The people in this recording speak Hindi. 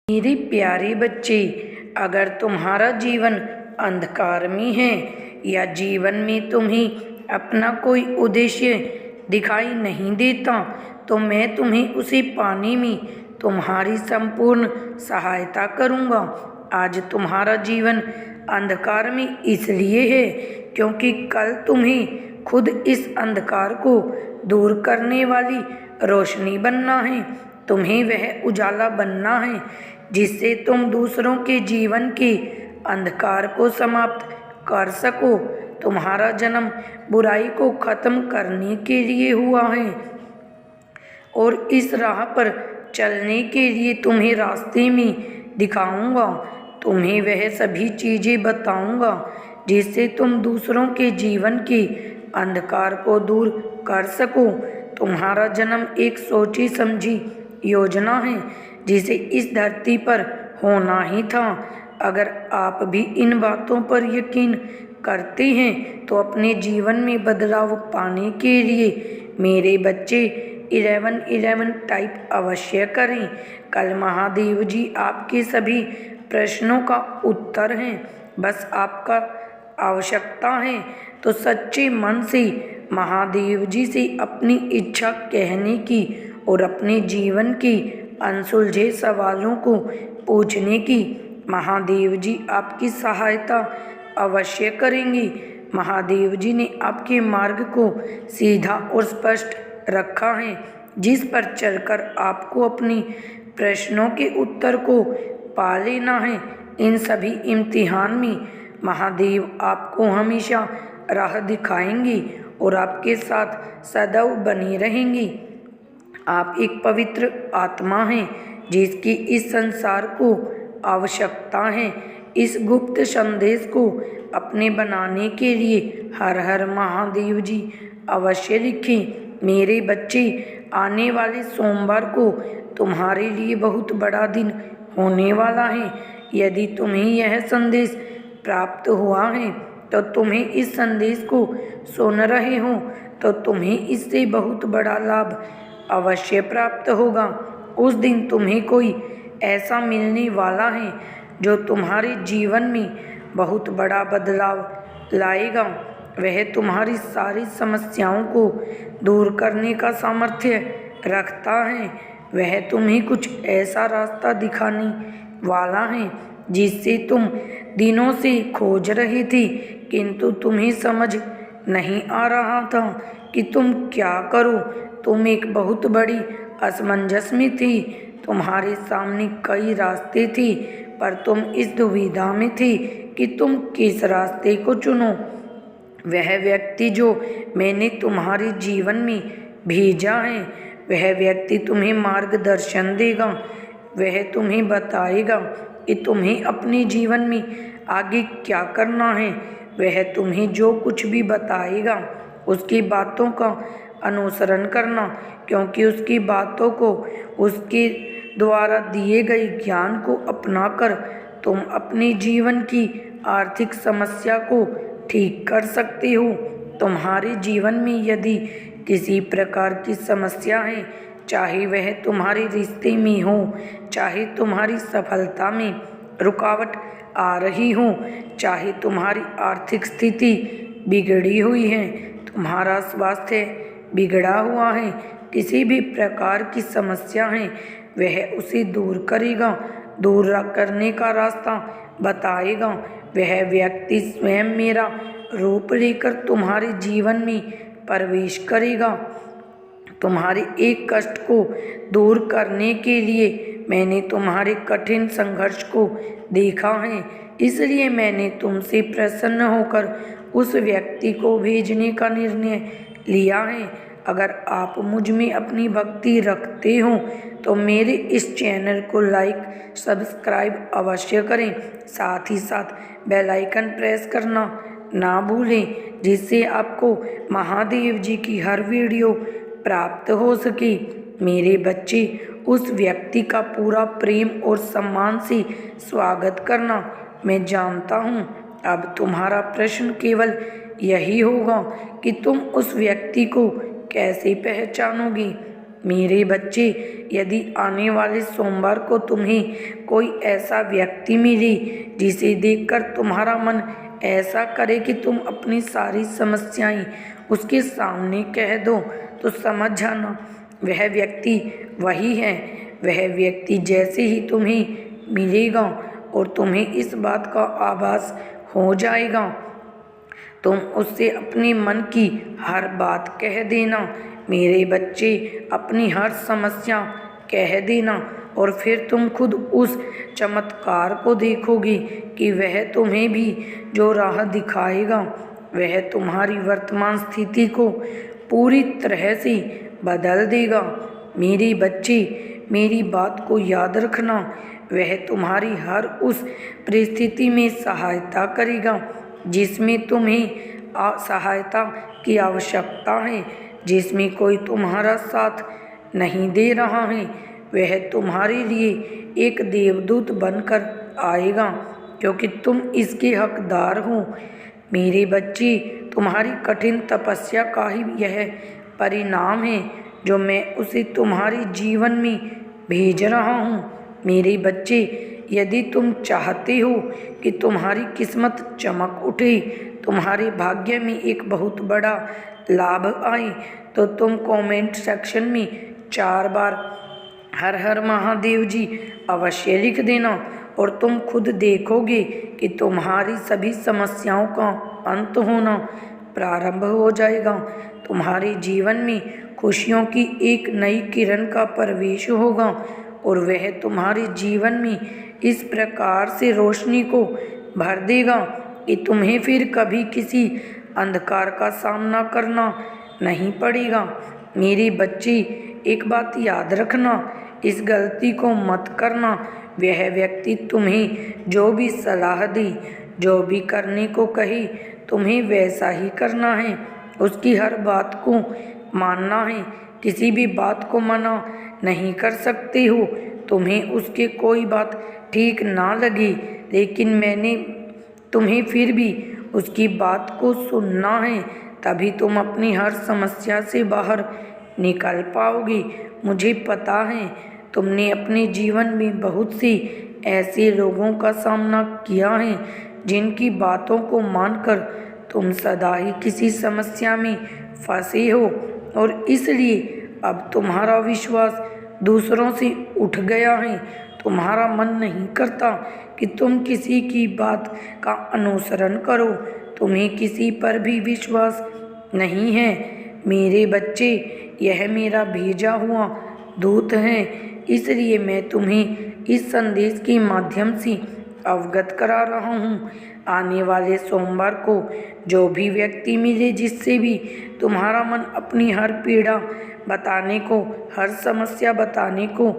मेरे प्यारे बच्चे, अगर तुम्हारा जीवन अंधकार में है या जीवन में तुम्हें अपना कोई उद्देश्य दिखाई नहीं देता, तो मैं तुम्हें उसे पाने में तुम्हारी संपूर्ण सहायता करूँगा। आज तुम्हारा जीवन अंधकार में इसलिए है क्योंकि कल तुम्हें खुद इस अंधकार को दूर करने वाली रोशनी बनना है। तुम्हें वह उजाला बनना है जिससे तुम दूसरों के जीवन के अंधकार को समाप्त कर सको। तुम्हारा जन्म बुराई को खत्म करने के लिए हुआ है और इस राह पर चलने के लिए तुम्हें रास्ते में दिखाऊंगा। तुम्हें वह सभी चीज़ें बताऊंगा जिससे तुम दूसरों के जीवन के अंधकार को दूर कर सको। तुम्हारा जन्म एक सोची समझी योजना है जिसे इस धरती पर होना ही था। अगर आप भी इन बातों पर यकीन करते हैं तो अपने जीवन में बदलाव पाने के लिए मेरे बच्चे 1111 टाइप अवश्य करें। कल महादेव जी आपके सभी प्रश्नों का उत्तर हैं। बस आपका आवश्यकता है तो सच्चे मन से महादेव जी से अपनी इच्छा कहने की और अपने जीवन के अनसुलझे सवालों को पूछने की। महादेव जी आपकी सहायता अवश्य करेंगे। महादेव जी ने आपके मार्ग को सीधा और स्पष्ट रखा है जिस पर चलकर आपको अपनी प्रश्नों के उत्तर को पा लेना है। इन सभी इम्तिहान में महादेव आपको हमेशा राह दिखाएंगे और आपके साथ सदैव बने रहेंगे। आप एक पवित्र आत्मा हैं जिसकी इस संसार को आवश्यकता है। इस गुप्त संदेश को अपने बनाने के लिए हर हर महादेव जी अवश्य लिखें। मेरे बच्चे, आने वाले सोमवार को तुम्हारे लिए बहुत बड़ा दिन होने वाला है। यदि तुम्हें यह संदेश प्राप्त हुआ है तो तुम्हें इस संदेश को सुन रहे हो तो तुम्हें इससे बहुत बड़ा लाभ अवश्य प्राप्त होगा। उस दिन तुम्हें कोई ऐसा मिलने वाला है जो तुम्हारे जीवन में बहुत बड़ा बदलाव लाएगा। वह तुम्हारी सारी समस्याओं को दूर करने का सामर्थ्य रखता है। वह तुम्हें कुछ ऐसा रास्ता दिखाने वाला है जिससे तुम दिनों से खोज रही थी, किंतु तुम्हें समझ नहीं आ रहा था कि तुम क्या करो। तुम एक बहुत बड़ी असमंजस में थी। तुम्हारे सामने कई रास्ते थे पर तुम इस दुविधा में थी कि तुम किस रास्ते को चुनो। वह व्यक्ति जो मैंने तुम्हारे जीवन में भेजा है, वह व्यक्ति तुम्हें मार्गदर्शन देगा। वह तुम्हें बताएगा कि तुम्हें अपने जीवन में आगे क्या करना है। वह तुम्हें जो कुछ भी बताएगा उसकी बातों का अनुसरण करना, क्योंकि उसकी बातों को, उसके द्वारा दिए गए ज्ञान को अपनाकर तुम अपने जीवन की आर्थिक समस्या को ठीक कर सकते हो। तुम्हारे जीवन में यदि किसी प्रकार की समस्या है, चाहे वह तुम्हारे रिश्ते में हो, चाहे तुम्हारी सफलता में रुकावट आ रही हो, चाहे तुम्हारी आर्थिक स्थिति बिगड़ी हुई है, तुम्हारा स्वास्थ्य बिगड़ा हुआ है, किसी भी प्रकार की समस्या है, वह उसे दूर करेगा, दूर करने का रास्ता बताएगा। वह व्यक्ति स्वयं मेरा रूप लेकर तुम्हारे जीवन में प्रवेश करेगा। तुम्हारे एक कष्ट को दूर करने के लिए मैंने तुम्हारे कठिन संघर्ष को देखा है, इसलिए मैंने तुमसे प्रसन्न होकर उस व्यक्ति को भेजने का निर्णय लिया है। अगर आप मुझ में अपनी भक्ति रखते हो तो मेरे इस चैनल को लाइक सब्सक्राइब अवश्य करें। साथ ही साथ बेल आइकन प्रेस करना ना भूलें जिससे आपको महादेव जी की हर वीडियो प्राप्त हो सके। मेरे बच्चे, उस व्यक्ति का पूरा प्रेम और सम्मान से स्वागत करना। मैं जानता हूँ अब तुम्हारा प्रश्न केवल यही होगा कि तुम उस व्यक्ति को कैसे पहचानोगी। मेरे बच्चे, यदि आने वाले सोमवार को तुम्हें कोई ऐसा व्यक्ति मिले जिसे देखकर तुम्हारा मन ऐसा करे कि तुम अपनी सारी समस्याएं उसके सामने कह दो, तो समझ जाना वह व्यक्ति वही है। वह व्यक्ति जैसे ही तुम्हें मिलेगा और तुम्हें इस बात का आभास हो जाएगा, तुम उससे अपने मन की हर बात कह देना। मेरे बच्चे, अपनी हर समस्या कह देना और फिर तुम खुद उस चमत्कार को देखोगे कि वह तुम्हें भी जो राह दिखाएगा वह तुम्हारी वर्तमान स्थिति को पूरी तरह से बदल देगा। मेरे बच्चे, मेरी बात को याद रखना, वह तुम्हारी हर उस परिस्थिति में सहायता करेगा जिसमें तुम्हें सहायता की आवश्यकता है, जिसमें कोई तुम्हारा साथ नहीं दे रहा है। वह तुम्हारे लिए एक देवदूत बनकर आएगा क्योंकि तुम इसके हकदार हो। मेरे बच्चे, तुम्हारी कठिन तपस्या का ही यह परिणाम है जो मैं उसे तुम्हारे जीवन में भेज रहा हूँ। मेरे बच्चे, यदि तुम चाहते हो कि तुम्हारी किस्मत चमक उठे, तुम्हारे भाग्य में एक बहुत बड़ा लाभ आए, तो तुम कमेंट सेक्शन में 4 बार हर हर महादेव जी अवश्य लिख देना और तुम खुद देखोगे कि तुम्हारी सभी समस्याओं का अंत होना प्रारंभ हो जाएगा। तुम्हारे जीवन में खुशियों की एक नई किरण का प्रवेश होगा और वह तुम्हारे जीवन में इस प्रकार से रोशनी को भर देगा कि तुम्हें फिर कभी किसी अंधकार का सामना करना नहीं पड़ेगा। मेरे बच्चे, एक बात याद रखना, इस गलती को मत करना। वह व्यक्ति तुम्हें जो भी सलाह दे, जो भी करने को कहे, तुम्हें वैसा ही करना है। उसकी हर बात को मानना है, किसी भी बात को मना नहीं कर सकते हो। तुम्हें उसके कोई बात ठीक ना लगे, लेकिन मैंने तुम्हें फिर भी उसकी बात को सुनना है, तभी तुम अपनी हर समस्या से बाहर निकल पाओगे। मुझे पता है तुमने अपने जीवन में बहुत सी ऐसे लोगों का सामना किया है जिनकी बातों को मानकर तुम सदा ही किसी समस्या में फंसे हो और इसलिए अब तुम्हारा विश्वास दूसरों से उठ गया है। तुम्हारा मन नहीं करता कि तुम किसी की बात का अनुसरण करो, तुम्हें किसी पर भी विश्वास नहीं है। मेरे बच्चे, यह मेरा भेजा हुआ दूत है, इसलिए मैं तुम्हें इस संदेश के माध्यम से अवगत करा रहा हूँ। आने वाले सोमवार को जो भी व्यक्ति मिले, जिससे भी तुम्हारा मन अपनी हर पीड़ा बताने को, हर समस्या बताने को